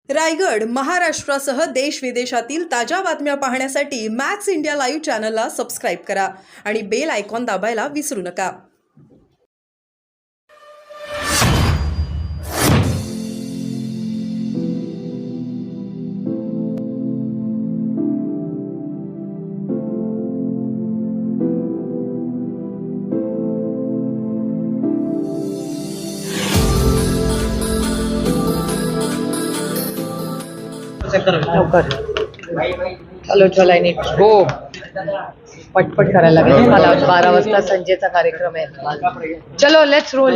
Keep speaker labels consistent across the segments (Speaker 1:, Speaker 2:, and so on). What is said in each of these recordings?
Speaker 1: रायगड, महाराष्ट्रासह देश विदेशातील ताज्या बातम्या पाहण्यासाठी मॅक्स इंडिया लाईव्ह चॅनलला सबस्क्राईब करा आणि बेल आयकॉन दाबायला विसरू नका.
Speaker 2: चलो आय नीड गो. पटपट करायला लागेल मला. 12 वाजता संजेचा कार्यक्रम आहे. चलो लेट्स रोल.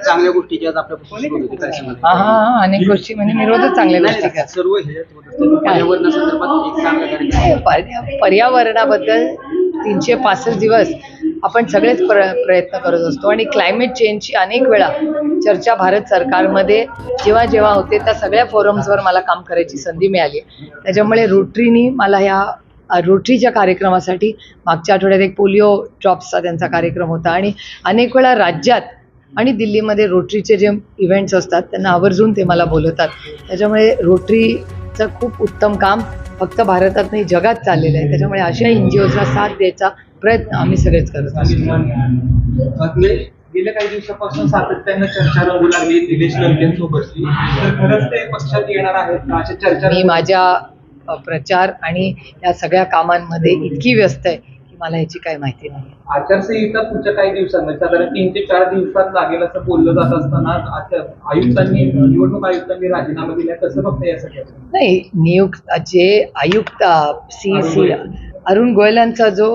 Speaker 3: चांगल्या गोष्टी ज्या आपल्या
Speaker 2: हा अनेक गोष्टी म्हणजे मी रोजच चांगल्या गोष्टी करतो.
Speaker 3: सर्व पर्यावरणासंदर्भात एक चांगला कार्यक्रम.
Speaker 2: पर्यावरणाबद्दल 365 दिवस आपण सगळेच प्रयत्न करत असतो आणि क्लायमेट चेंजची अनेक वेळा चर्चा भारत सरकारमध्ये जेव्हा जेव्हा होते त्या सगळ्या फोरम्सवर मला काम करायची संधी मिळाली. त्याच्यामुळे रोटरीनी मला ह्या रोटरीच्या कार्यक्रमासाठी मागच्या आठवड्यात एक पोलिओ ड्रॉप्सचा त्यांचा कार्यक्रम होता आणि अनेक वेळा राज्यात आणि दिल्लीमध्ये रोटरीचे जे इव्हेंट्स असतात त्यांना आवर्जून ते मला बोलवतात. त्याच्यामुळे रोटरीचं खूप उत्तम काम फक्त भारतात नाही जगात चाललेलं आहे. त्याच्यामुळे अशा NGOजला साथ द्यायचा प्रयत्न आम्ही सगळेच करत असतो.
Speaker 4: गेल्या काही दिवसापासून सातत्यानं चर्चा रंगू लागली निलेश लंकेंसोबतची, तर खरंच ते पक्षात येणार आहेत का अशा चर्चा?
Speaker 2: मी माझ्या प्रचार आणि या सगळ्या कामांमध्ये इतकी व्यस्त आहे की मला ह्याची काही माहिती नाही.
Speaker 4: आचारसंहिता पुढच्या काही दिवसांमध्ये साधारण 3 ते 4 दिवसात लागेल असं बोललं जात असताना निवडणूक आयुक्तांनी राजीनामा दिला. कसं बघता या सगळ्या?
Speaker 2: नाही, जे आयुक्त CC अरुण गोयलांचा जो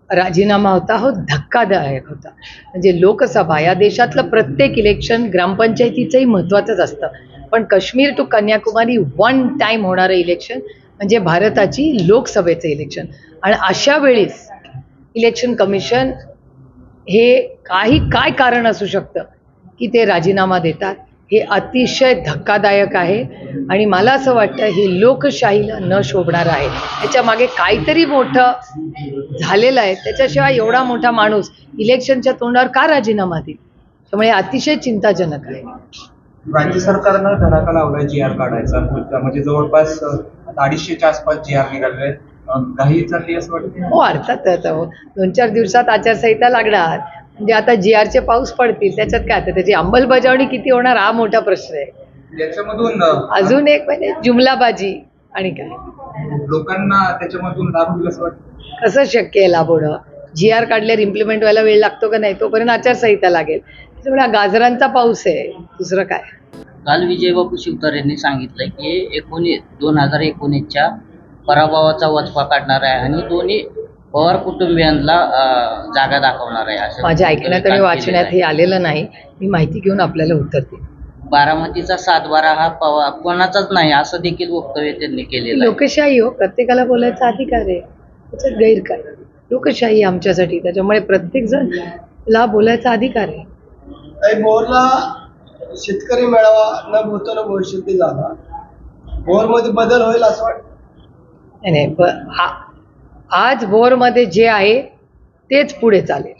Speaker 2: राजीनामा होता हो धक्कादायक होता. म्हणजे लोकसभा या देशातलं प्रत्येक इलेक्शन ग्रामपंचायतीचंही महत्त्वाचंच असतं, पण काश्मीर टू कन्याकुमारी 1 टाइम होणारं इलेक्शन म्हणजे भारताची लोकसभेचं इलेक्शन. आणि अशा वेळेस इलेक्शन कमिशन हे काय कारण असू शकतं की ते राजीनामा देतात, हे अतिशय धक्कादायक आहे. आणि मला असं वाटतं हे लोकशाहीला न शोभणारं आहे. त्याच्या मागे काहीतरी मोठं झालेलं आहे. त्याच्याशिवाय एवढा मोठा माणूस इलेक्शनच्या तोंडावर का राजीनामा देईल? त्यामुळे अतिशय चिंताजनक आहे.
Speaker 4: राज्य सरकारनं धडाका लावलाय GR काढायचा, म्हणजे जवळपास 250च्या आसपास GR निघाले. काही चालली असं वाटतं?
Speaker 2: हो, अर्थात 2-4 दिवसात आचारसंहिता लागणार. म्हणजे आता GRचे पाऊस पडतील, त्याच्यात काय आता त्याची अंमलबजावणी किती होणार हा मोठा प्रश्न आहे.
Speaker 4: याच्यामधून
Speaker 2: अजून एक म्हणजे जुमलाबाजी आणि काय
Speaker 4: लोकांना त्याच्यामधून लाभ होईल असं वाटतं?
Speaker 2: कसं शक्य आहे लाभ होणं? GR काढल्यावर इम्प्लिमेंट व्हायला वेळ लागतो का नाही? तोपर्यंत आचारसंहिता लागेल. त्याच्यामुळे हा गाजरांचा पाऊस आहे, दुसरं काय.
Speaker 5: काल विजयबापू शिवतारे यांनी सांगितलं की 2019च्या पराभवाचा वचपा काढणार आहे आणि दोन्ही पवार कुटुंबियांना जागा दाखवणार आहे असं
Speaker 2: माझ्या ऐकण्यात आणि वाचण्यात हे आलेलं नाही. मी माहिती घेऊन आपल्याला उत्तर देईन.
Speaker 5: बारामतीचा 7-12 हा कोणाचाच नाही असं देखील वक्तव्य त्यांनी केलेलं आहे.
Speaker 2: लोकशाही हो, प्रत्येकाला बोलायचा अधिकार आहे, त्याच्यात गैर काय? लोकशाही आमच्यासाठी, त्याच्यामुळे प्रत्येक जण ला बोलायचा अधिकार आहे.
Speaker 6: भोरला शेतकरी मेळावा न भूतो न भविष्यती झाला. भोरमध्ये बदल होईल असं वाटतं?
Speaker 2: नाही, आज भोरमध्ये जे आहे तेच पुढे चालेल.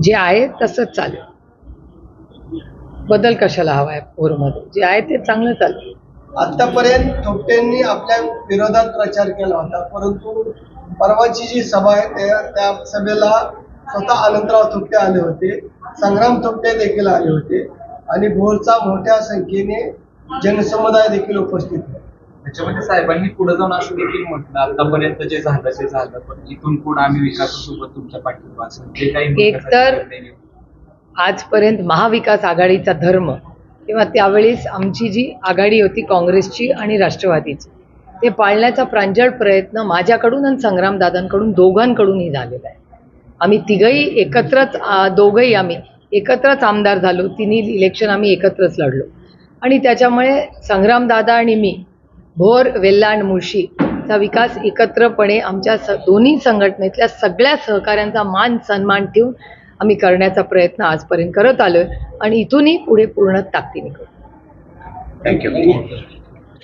Speaker 2: जे आहे तसंच चालेल. बदल कशाला हवाय? भोरमध्ये जे आहे ते चांगलं चालेल.
Speaker 6: आतापर्यंत थोपटेंनी आपल्या विरोधात प्रचार केला होता, परंतु परवाची जी सभा आहे त्या सभेला स्वतः अनंतराव थोपटे आले होते, संग्राम थोपटे देखील आले होते आणि भोरचा मोठ्या संख्येने जनसमुदाय देखील उपस्थित होते.
Speaker 4: त्याच्यामध्ये साहेबांनी पुढे जाऊन असं देखील म्हटलं आतापर्यंत जे झालं ते झालं, पण इथून पुढे आम्ही विकासासोबत तुमच्या पाठिंबा असेल ते काही.
Speaker 2: एकतर आजपर्यंत महाविकास आघाडीचा धर्म किंवा त्यावेळेस आमची जी आघाडी होती काँग्रेसची आणि राष्ट्रवादीची, ते पाळण्याचा प्रांजळ प्रयत्न माझ्याकडून आणि संग्रामदादांकडून दोघांकडूनही झालेला आहे. आम्ही तिघही एकत्रच दोघंही आम्ही एकत्रच आमदार झालो. तिन्ही इलेक्शन आम्ही एकत्रच लढलो आणि त्याच्यामुळे संग्रामदादा आणि मी भोर, वेल्हांड, मुळशीचा विकास एकत्रपणे आमच्या दोन्ही संघटनेतल्या सगळ्या सहकाऱ्यांचा मान सन्मान ठेवून आम्ही करण्याचा प्रयत्न आजपर्यंत करत आलोय आणि इथूनही पुढे पूर्ण ताकदीने करू.
Speaker 4: थँक्यू.